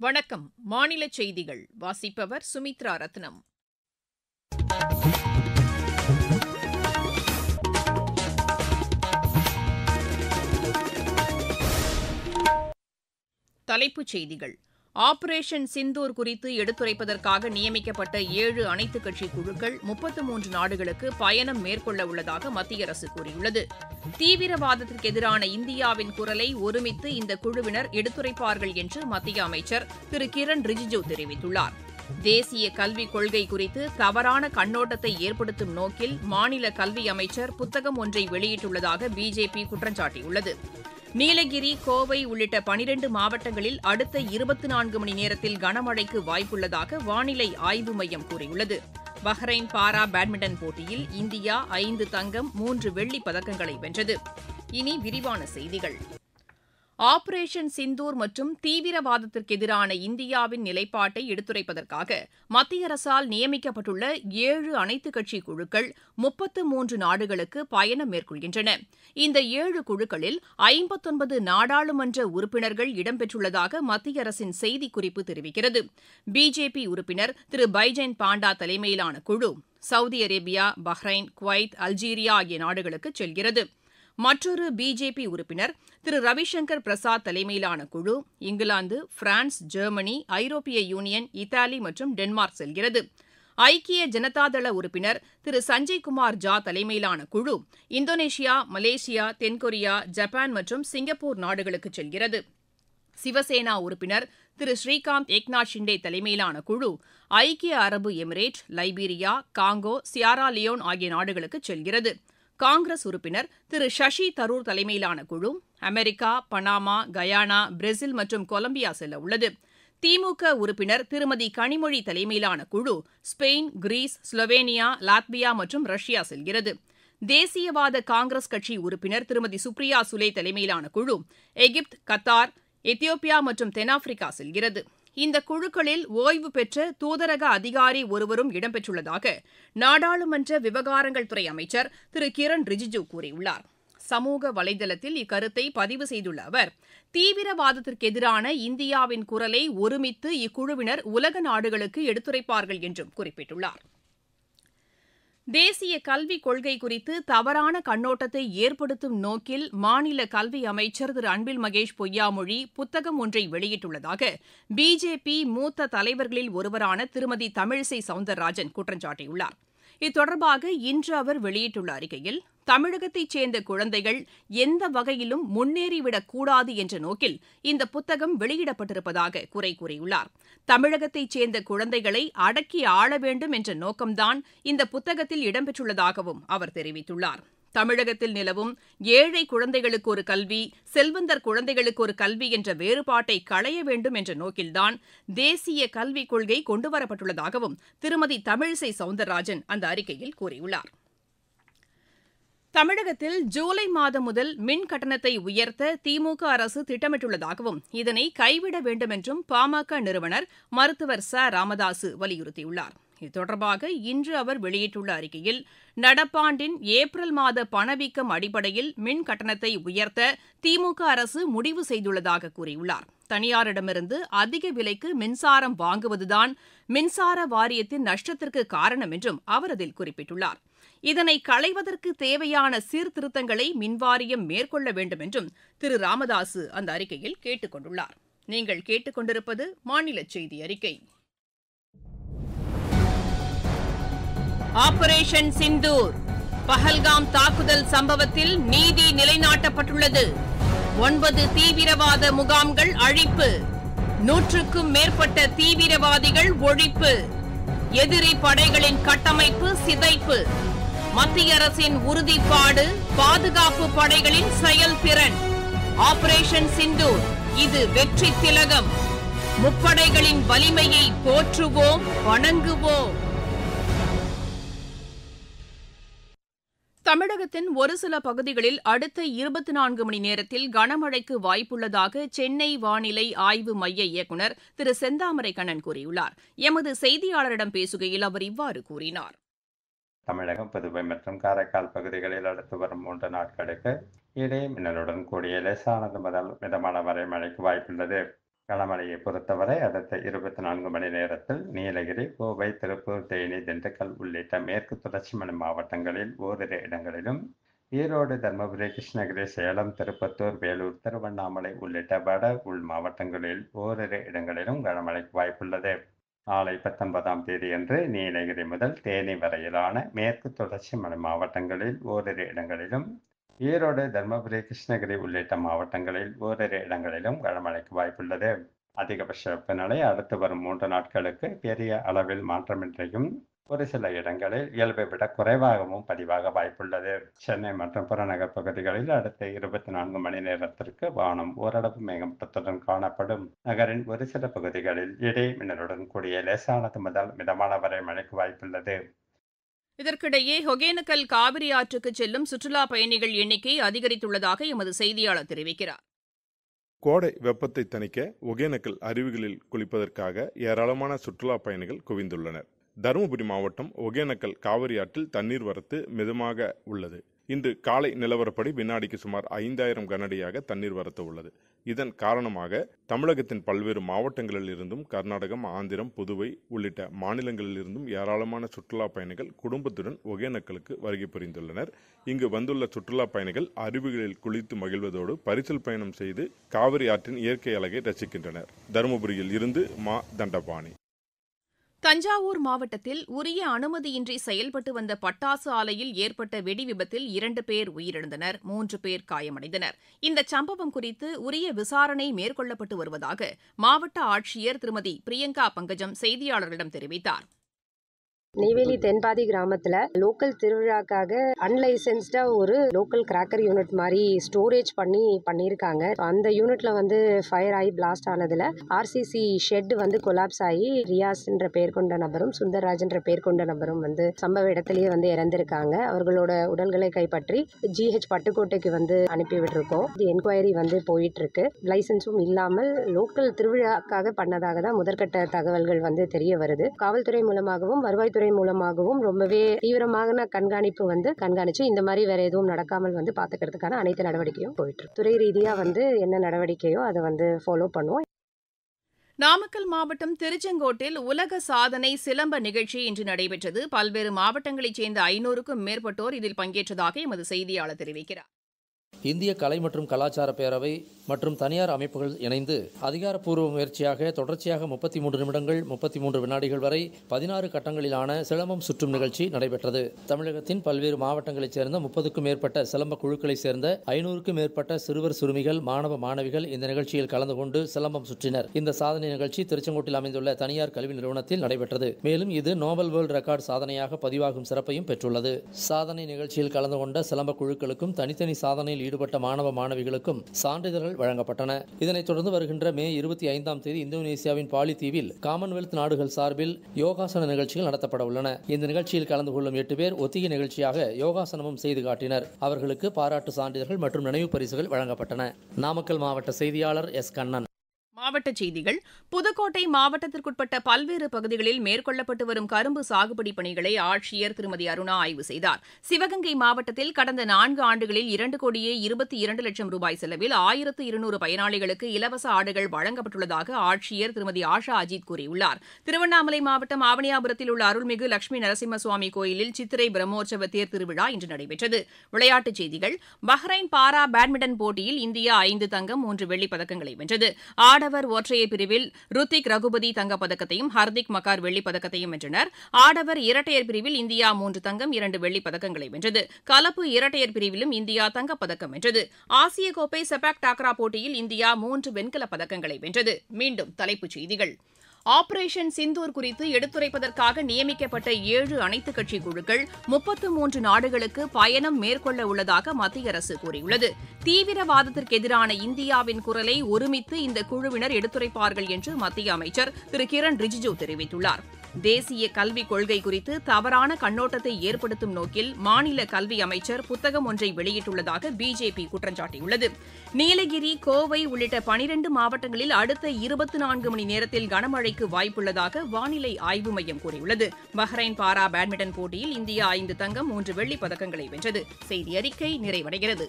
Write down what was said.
வணக்கம். மாநில செய்திகள் வாசிப்பவர் சுமித்ரா ரத்னம். தலைப்புச் செய்திகள். ஆபரேஷன் சிந்தூர் குறித்து எடுத்துரைப்பதற்காக நியமிக்கப்பட்ட 7 அனைத்துக் கட்சி குழுக்கள் 33 நாடுகளுக்கு பயணம் மேற்கொள்ள உள்ளதாக மத்திய அரசு கூறியுள்ளது. தீவிரவாதத்திற்கு எதிரான இந்தியாவின் குரலை ஒருமித்து இந்த குழுவினர் எடுத்துரைப்பார்கள் என்று மத்திய அமைச்சர் திரு கிரண் ரிஜிஜூ தெரிவித்துள்ளார். தேசிய கல்விக் கொள்கை குறித்து தவறான கண்ணோட்டத்தை ஏற்படுத்தும் நோக்கில் மாநில கல்வி அமைச்சர் புத்தகம் ஒன்றை வெளியிட்டுள்ளதாக பிஜேபி குற்றம் சாட்டியுள்ளது. நீலகிரி, கோவை உள்ளிட்ட 12 மாவட்டங்களில் அடுத்த 24 மணி நேரத்தில் கனமழைக்கு வாய்ப்புள்ளதாக வானிலை ஆய்வு மையம் கூறியுள்ளது. பஹ்ரைன் பாரா பேட்மிண்டன் போட்டியில் இந்தியா 5 தங்கம் 3 வெள்ளிப் பதக்கங்களை வென்றது. இனி விரிவான செய்திகள். ஆபரேஷன் சிந்தூர் மற்றும் தீவிரவாதத்திற்கு எதிரான இந்தியாவின் நிலைப்பாட்டை எடுத்துரைப்பதற்காக மத்திய அரசால் நியமிக்கப்பட்டுள்ள 7 அனைத்துக் கட்சி குழுக்கள் 33 நாடுகளுக்கு பயணம் மேற்கொள்கின்றன. இந்த 7 குழுக்களில் 59 நாடாளுமன்ற உறுப்பினர்கள் இடம்பெற்றுள்ளதாக மத்திய அரசின் செய்திக்குறிப்பு தெரிவிக்கிறது. பிஜேபி உறுப்பினர் திரு பைஜெயந்த் பாண்டா தலைமையிலான குழு Saudi Arabia, Bahrain, Kuwait, Algeria ஆகிய நாடுகளுக்கு செல்கிறது. மற்றொரு பிஜேபி உறுப்பினர் திரு ரவிசங்கர் பிரசாத் தலைமையிலான குழு இங்கிலாந்து, பிரான்ஸ், ஜெர்மனி, ஐரோப்பிய யூனியன், இத்தாலி மற்றும் டென்மார்க் செல்கிறது. ஐக்கிய ஜனதாதள உறுப்பினர் திரு சஞ்சய் குமார் ஜா தலைமையிலான குழு இந்தோனேஷியா, மலேசியா, தென்கொரியா, ஜப்பான் மற்றும் சிங்கப்பூர் நாடுகளுக்கு செல்கிறது. சிவசேனா உறுப்பினர் திரு ஸ்ரீகாந்த் ஏக்நாத் ஷிண்டே தலைமையிலான குழு ஐக்கிய அரபு Emirate, Liberia, Congo, Sierra Leone ஆகிய நாடுகளுக்கு செல்கிறது. காங்கிரஸ் உறுப்பினர் திரு சசி தரூர் தலைமையிலான குழு அமெரிக்கா, பனாமா, கயானா, பிரேசில் மற்றும் கொலம்பியா செல்ல உள்ளது. திமுக உறுப்பினர் திருமதி கனிமொழி தலைமையிலான குழு ஸ்பெயின், கிரீஸ், ஸ்லோவேனியா, லாத்வியா மற்றும் ரஷ்யா செல்கிறது. தேசியவாத காங்கிரஸ் கட்சி உறுப்பினர் திருமதி சுப்ரியா சுலே தலைமையிலான குழு எகிப்து, கத்தார், எத்தியோப்பியா மற்றும் தென்னாப்பிரிக்கா செல்கிறது. இந்த குழுக்களில் ஓய்வு பெற்ற தூதரக அதிகாரி ஒருவரும் இடம்பெற்றுள்ளதாக நாடாளுமன்ற விவகாரங்கள் துறை அமைச்சர் திரு கிரண் ரிஜிஜூ கூறியுள்ளார். சமூக வலைதளத்தில் இக்கருத்தை பதிவு செய்துள்ள அவர், தீவிரவாதத்திற்கு எதிரான இந்தியாவின் குரலை ஒருமித்து இக்குழுவினர் உலக நாடுகளுக்கு எடுத்துரைப்பார்கள் என்றும் குறிப்பிட்டுள்ளார். தேசிய கல்விக் கொள்கை குறித்து தவறான கண்ணோட்டத்தை ஏற்படுத்தும் நோக்கில் மாநில கல்வி அமைச்சர் திரு அன்பில் மகேஷ் பொய்யாமொழி புத்தகம் ஒன்றை வெளியிட்டுள்ளதாக பிஜேபி மூத்த தலைவர்களில் ஒருவரான திருமதி தமிழிசை சவுந்தரராஜன் குற்றம் சாட்டியுள்ளார். இது இன்று அவர் வெளியிட்டுள்ள அறிக்கையில், தமிழகத்தைச் சேர்ந்த குழந்தைகள் எந்த வகையிலும் முன்னேறிவிடக்கூடாது என்ற நோக்கில் இந்த புத்தகம் வெளியிடப்பட்டிருப்பதாக குறை கூறியுள்ளார். தமிழகத்தைச் சேர்ந்த குழந்தைகளை அடக்கி ஆள வேண்டும் என்ற நோக்கம்தான் இந்த புத்தகத்தில் இடம்பெற்றுள்ளதாகவும் அவர் தெரிவித்துள்ளார். தமிழகத்தில் நிலவும் ஏழை குழந்தைகளுக்கு ஒரு கல்வி, செல்வந்தர் குழந்தைகளுக்கு ஒரு கல்வி என்ற வேறுபாட்டை களைய வேண்டும் என்ற நோக்கில்தான் தேசிய கல்விக் கொள்கை கொண்டுவரப்பட்டுள்ளதாகவும் திருமதி தமிழிசை சவுந்தரராஜன் அந்த அறிக்கையில் கூறியுள்ளார். தமிழகத்தில் ஜூலை மாதம் முதல் மின் கட்டணத்தை உயர்த்த திமுக அரசு திட்டமிட்டுள்ளதாகவும் இதனை கைவிட வேண்டும் என்றும் பாமக நிறுவனர் மருத்துவர் ச ராமதாசு வலியுறுத்தியுள்ளார். இது தொடர்பாக இன்று அவர் வெளியிட்டுள்ள அறிக்கையில், நடப்பாண்டின் ஏப்ரல் மாத பணவீக்கம் அடிப்படையில் மின் கட்டணத்தை உயர்த்த திமுக அரசு முடிவு செய்துள்ளதாக கூறியுள்ளார். தனியாரிடமிருந்து அதிக விலைக்கு மின்சாரம் வாங்குவதுதான் மின்சார வாரியத்தின் நஷ்டத்திற்கு காரணம் என்றும் அவர் அதில் குறிப்பிட்டுள்ளார். இதனை களைவதற்கு தேவையான சீர்திருத்தங்களை மின்வாரியம் மேற்கொள்ள வேண்டும் என்றும் திரு ராமதாசு அந்த அறிக்கையில் கேட்டுக் கொண்டுள்ளார். நீங்கள் கேட்டுக்கொண்டிருப்பது மாநில செய்தி அறிக்கை. ஆபரேஷன் சிந்தூர் பஹல்காம் தாக்குதல் சம்பவத்தில் நீதி நிலைநாட்டப்பட்டுள்ளது. 9 தீவிரவாத முகாம்கள் அழிப்பு, 100க்கும் மேற்பட்ட தீவிரவாதிகள் ஒழிப்பு, எதிரி படைகளின் கட்டமைப்பு சிதைப்பு, மத்திய அரசின் உறுதிப்பாடு, பாதுகாப்பு படைகளின் செயல்திறன். ஆபரேஷன் சிந்தூர், இது வெற்றி திலகம். முப்படைகளின் வலிமையை போற்றுவோம், வணங்குவோம். தமிழகத்தின் ஒரு சில பகுதிகளில் அடுத்த 24 மணி நேரத்தில் கனமழைக்கு வாய்ப்புள்ளதாக சென்னை வானிலை ஆய்வு மைய இயக்குநர் திரு செந்தாமரை கண்ணன் கூறியுள்ளார். எமது செய்தியாளரிடம் பேசுகையில் அவர் இவ்வாறு கூறினார். தமிழகம், புதுவை மற்றும் காரைக்கால் பகுதிகளில் அடுத்து வரும் 3 நாட்களுக்கு இடையே மின்னலுடன் கூடிய லேசானது முதல் மிதமான வரை மழைக்கு வாய்ப்புள்ளது. கனமழையை பொறுத்தவரை அடுத்த 24 மணி நேரத்தில் நீலகிரி, கோவை, திருப்பூர், தேனி, திண்டுக்கல் உள்ளிட்ட மேற்கு தொடர்ச்சி மலை மாவட்டங்களில் ஓரிரு இடங்களிலும், ஈரோடு, தர்மபுரி, கிருஷ்ணகிரி, சேலம், திருப்பத்தூர், வேலூர், திருவண்ணாமலை உள்ளிட்ட வட உள் மாவட்டங்களில் ஓரிரு இடங்களிலும் கனமழைக்கு வாய்ப்புள்ளது. நாளை 19ஆம் தேதியன்று நீலகிரி முதல் தேனி வரையிலான மேற்கு தொடர்ச்சி மலை மாவட்டங்களில் ஓரிரு இடங்களிலும், ஈரோடு, தர்மபுரி, கிருஷ்ணகிரி உள்ளிட்ட மாவட்டங்களில் ஓரிரு இடங்களிலும் கனமழைக்கு வாய்ப்புள்ளது. அதிகபட்ச வெப்பநிலை அடுத்து வரும் 3 நாட்களுக்கு பெரிய அளவில் மாற்றமின்றியும் ஒரு சில இடங்களில் இயல்பை விட குறைவாகவும் பதிவாக வாய்ப்புள்ளது. சென்னை மற்றும் புறநகர் பகுதிகளில் அடுத்த 24 மணி நேரத்திற்கு வானம் ஓரளவு மேகமூட்டத்துடன் காணப்படும். நகரின் ஒரு சில பகுதிகளில் இடி மின்னலுடன் கூடிய லேசானது முதல் மிதமான வரை மழைக்கு வாய்ப்புள்ளது. இதற்கிடையே ஒகேனக்கல் காவிரி ஆற்றுக்கு செல்லும் சுற்றுலா பயணிகள் எண்ணிக்கை அதிகரித்துள்ளதாக எமது செய்தியாளர் தெரிவிக்கிறார். கோடை வெப்பத்தை தணிக்க ஒகேனக்கல் அருவிகளில் குளிப்பதற்காக ஏராளமான சுற்றுலா பயணிகள் குவிந்துள்ளனர். தருமபுரி மாவட்டம் ஒகேனக்கல் காவிரி ஆற்றில் தண்ணீர் வரத்து மிதமாக உள்ளது. இன்று காலை நிலவரப்படி வினாடிக்கு சுமார் 5000 கனஅடியாக தண்ணீர் வரத்து உள்ளது. இதன் காரணமாக தமிழகத்தின் பல்வேறு மாவட்டங்களில் இருந்தும் கர்நாடகம், ஆந்திரம், புதுவை உள்ளிட்ட மாநிலங்களில் இருந்தும் ஏராளமான சுற்றுலா பயணிகள் குடும்பத்துடன் ஒகேனக்கலுக்கு வருகை புரிந்துள்ளனர். இங்கு வந்துள்ள சுற்றுலா பயணிகள் அருவிகளில் குளித்து மகிழ்வதோடு பரிசல் பயணம் செய்து காவிரி ஆற்றின் இயற்கை அழகை ரசிக்கின்றனர். தருமபுரியில் இருந்து மா. தண்டபாணி. தஞ்சாவூர் மாவட்டத்தில் உரிய அனுமதியின்றி செயல்பட்டு வந்த பட்டாசு ஆலையில் ஏற்பட்ட வெடி விபத்தில் 2 பேர் உயிரிழந்தனர், 3 பேர் காயமடைந்தனர். இந்த சம்பவம் குறித்து உரிய விசாரணை மேற்கொள்ளப்பட்டு வருவதாக மாவட்ட ஆட்சியர் திருமதி பிரியங்கா பங்கஜம் செய்தியாளர்களிடம் தெரிவித்தார். நெய்வேலி தென்பாதி கிராமத்துல லோக்கல் திருவிழாக்காக அன்லைசன்ஸ்டா ஒரு லோக்கல் கிராக்கர் யூனிட் மாதிரி ஸ்டோரேஜ் பண்ணியிருக்காங்க. அந்த யூனிட்ல ஃபயர் ஆகி பிளாஸ்ட் ஆனதுல ஆர்சிசி ஷெட் கொலாப்ஸ் ஆகி ரியாஸ்ன்ற பேர் கொண்ட நபரும் சுந்தர்ராஜ்ன்ற பேர் கொண்ட நபரும் சம்பவ இடத்திலேயே இறந்திருக்காங்க. அவர்களோட உடல்களை கைப்பற்றி GH பட்டுக்கோட்டைக்கு அனுப்பி விட்டுருக்கோம். என்கொயரி போயிட்டு இருக்கு. லைசன்ஸும் இல்லாமல் லோக்கல் திருவிழாக்காக பண்ணதாக தான் முதற்கட்ட தகவல்கள் தெரிய வருது. காவல்துறை மூலமாகவும் வருவாய்த்துறை மூலமாகவும் ரொம்பவே தீவிரமான கண்காணிச்சு இந்த மாதிரி வேற எதுவும் நடக்காமல் பாத்துக்கிறதுக்கான அனைத்து நடவடிக்கையும் போயிட்டு இருக்கு. துறை ரீதியா என்ன நடவடிக்கையோ அதை ஃபாலோ பண்ணுவோம். நாமக்கல் மாவட்டம் திருச்செங்கோட்டில் உலக சாதனை சிலம்ப நிகழ்ச்சி இன்று நடைபெற்றது. பல்வேறு மாவட்டங்களைச் சேர்ந்த 500க்கும் மேற்பட்டோர் இதில் பங்கேற்றதாக எமது செய்தியாளர் தெரிவிக்கிறார். இந்திய கலை மற்றும் கலாச்சார பேரவை மற்றும் தனியார் அமைப்புகள் இணைந்து அதிகாரப்பூர்வ முயற்சியாக தொடர்ச்சியாக 33 நிமிடங்கள் 33 வினாடிகள் வரை 16 கட்டங்களிலான சிலம்பம் சுற்றும் நிகழ்ச்சி நடைபெற்றது. தமிழகத்தின் பல்வேறு மாவட்டங்களைச் சேர்ந்த 30க்கும் மேற்பட்ட சிலம்ப குழுக்களைச் சேர்ந்த 500க்கும் மேற்பட்ட சிறுவர் சிறுமிகள் மாணவ மாணவிகள் இந்த நிகழ்ச்சியில் கலந்து கொண்டு சிலம்பம் சுற்றினர். இந்த சாதனை நிகழ்ச்சி திருச்செங்கோட்டில் அமைந்துள்ள தனியார் கல்வி நிறுவனத்தில் நடைபெற்றது. மேலும் இது நோபல் வேர்ல்ட் ரெக்கார்டு சாதனையாக பதிவாகும் சிறப்பையும் பெற்றுள்ளது. சாதனை நிகழ்ச்சியில் கலந்து கொண்ட சிலம்ப குழுக்களுக்கும் தனித்தனி சாதனையில் ஈடுபட்ட மாணவ மாணவிகளுக்கும் சான்றிதழ்கள் வழங்கப்பட்டன. இதனைத் தொடர்ந்து வருகின்ற மே 25ஆம் தேதி இந்தோனேசியாவின் பாலி தீவில் காமன்வெல்த் நாடுகள் சார்பில் யோகாசன நிகழ்ச்சிகள் நடத்தப்பட உள்ளன. இந்த நிகழ்ச்சியில் கலந்து கொள்ளும் 8 பேர் ஒத்திகை நிகழ்ச்சியாக யோகாசனமும் செய்து காட்டினர். அவர்களுக்கு பாராட்டு சான்றிதழ்கள் மற்றும் நினைவு பரிசுகள் வழங்கப்பட்டன. நாமக்கல் மாவட்ட செய்தியாளர் எஸ். கண்ணன். மாவட்டச் செய்திகள். புதுக்கோட்டை மாவட்டத்திற்குட்பட்ட பல்வேறு பகுதிகளில் மேற்கொள்ளப்பட்டு வரும் கரும்பு சாகுபடி பணிகளை ஆட்சியர் திருமதி அருணா ஆய்வு செய்தார். சிவகங்கை மாவட்டத்தில் கடந்த 4 ஆண்டுகளில் 2,22,00,000 ரூபாய் செலவில் 1200 பயனாளிகளுக்கு இலவச ஆடுகள் வழங்கப்பட்டுள்ளதாக ஆட்சியர் திருமதி ஆஷா அஜித் கூறியுள்ளார். திருவண்ணாமலை மாவட்டம் ஆவணியாபுரத்தில் உள்ள அருள்மிகு லட்சுமி நரசிம்ம சுவாமி கோயிலில் சித்திரை பிரம்மோற்சவ தேர் திருவிழா இன்று நடைபெற்றது. விளையாட்டுச் செய்திகள். பஹ்ரைன் பாரா பேட்மிண்டன் போட்டியில் இந்தியா 5 தங்கம் 3 வெள்ளிப் பதக்கங்களை வென்றது. ஆடவர் ஒற்றையர் பிரிவில் ருத்திக் ரகுபதி தங்கப்பதக்கத்தையும் ஹர்திக் மக்கார் வெள்ளிப் பதக்கத்தையும் வென்றனர். ஆடவர் இரட்டையர் பிரிவில் இந்தியா 3 தங்கம் 2 வெள்ளிப் பதக்கங்களை வென்றது. கலப்பு இரட்டையர் பிரிவிலும் இந்தியா தங்கப்பதக்கம் வென்றது. ஆசிய கோப்பை செபாக் டாக்ரா போட்டியில் இந்தியா 3 வெண்கலப் பதக்கங்களை வென்றது. மீண்டும் தலைப்புச் செய்திகள். ஆபரேஷன் சிந்தூர் குறித்து எடுத்துரைப்பதற்காக நியமிக்கப்பட்ட 7 அனைத்துக் கட்சி குழுக்கள் 33 நாடுகளுக்கு பயணம் மேற்கொள்ள உள்ளதாக மத்திய அரசு கூறியுள்ளது. தீவிரவாதத்திற்கு எதிரான இந்தியாவின் குரலை ஒருமித்து இந்த குழுவினர் எடுத்துரைப்பார்கள் என்று மத்திய அமைச்சர் திரு கிரண் ரிஜிஜூ தெரிவித்துள்ளார். தேசிய கல்விக் கொள்கை குறித்து தவறான கண்ணோட்டத்தை ஏற்படுத்தும் நோக்கில் மாநில கல்வி அமைச்சர் புத்தகம் ஒன்றை வெளியிட்டுள்ளதாக பிஜேபி குற்றம் சாட்டியுள்ளது. நீலகிரி, கோவை உள்ளிட்ட 12 மாவட்டங்களில் அடுத்த 24 மணி நேரத்தில் கனமழைக்கு வாய்ப்புள்ளதாக வானிலை ஆய்வு மையம் கூறியுள்ளது. பஹ்ரைன் பாரா பேட்மிண்டன் போட்டியில் இந்தியா 5 தங்கம் 3 வெள்ளிப் பதக்கங்களை வென்றது. செய்தி அறிக்கை நிறைவடைகிறது.